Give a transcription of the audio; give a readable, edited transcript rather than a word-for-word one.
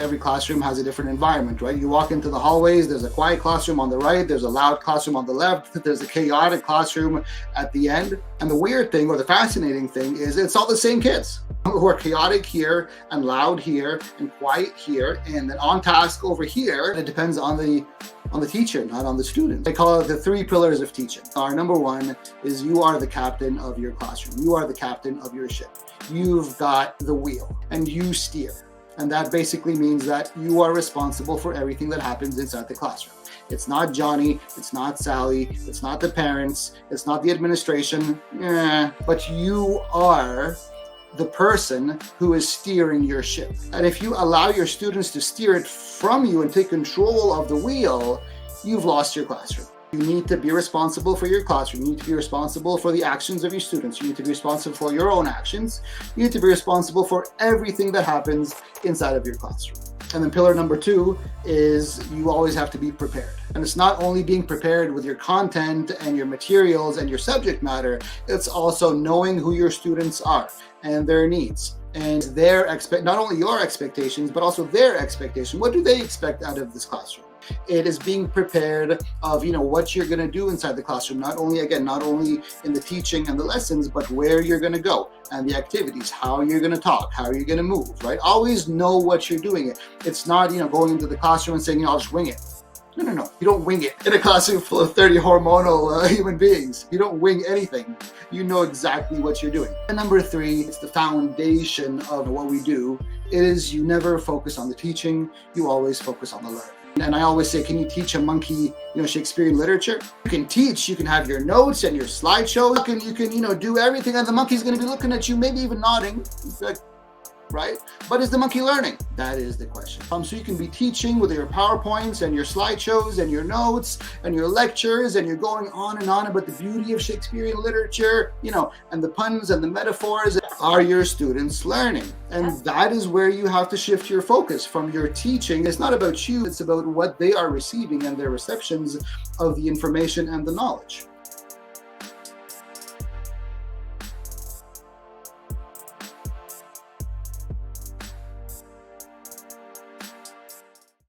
Every classroom has a different environment, right? You walk into the hallways, there's a quiet classroom on the right, there's a loud classroom on the left, there's a chaotic classroom at the end. And the weird thing, or the fascinating thing, is it's all the same kids who are chaotic here and loud here and quiet here and then on task over here. It depends on the teacher, not on the student. I call it the 3 pillars of teaching. Our number 1 is you are the captain of your classroom. You are the captain of your ship. You've got the wheel and you steer. And that basically means that you are responsible for everything that happens inside the classroom. It's not Johnny, it's not Sally, it's not the parents, it's not the administration, but you are the person who is steering your ship. And if you allow your students to steer it from you and take control of the wheel, you've lost your classroom. You need to be responsible for your classroom. You need to be responsible for the actions of your students. You need to be responsible for your own actions. You need to be responsible for everything that happens inside of your classroom. And then pillar number 2 is you always have to be prepared. And it's not only being prepared with your content and your materials and your subject matter, it's also knowing who your students are and their needs and their not only your expectations, but also their expectation. What do they expect out of this classroom? It is being prepared of, what you're going to do inside the classroom, not only in the teaching and the lessons, but where you're going to go and the activities, how you're going to talk, how you're going to move, right? Always know what you're doing. It's not, going into the classroom and saying, I'll just wing it. No. You don't wing it in a classroom full of 30 hormonal human beings. You don't wing anything. You know exactly what you're doing. And number 3, it's the foundation of what we do. It is you never focus on the teaching. You always focus on the learning. And I always say, can you teach a monkey, Shakespearean literature? You can teach, you can have your notes and your slideshow. You can, do everything. And the monkey's going to be looking at you, maybe even nodding. Like, right? But is the monkey learning? That is the question. So you can be teaching with your PowerPoints and your slideshows and your notes and your lectures, and you're going on and on about the beauty of Shakespearean literature, and the puns and the metaphors. Are your students learning? And that is where you have to shift your focus from your teaching. It's not about you, it's about what they are receiving and their receptions of the information and the knowledge.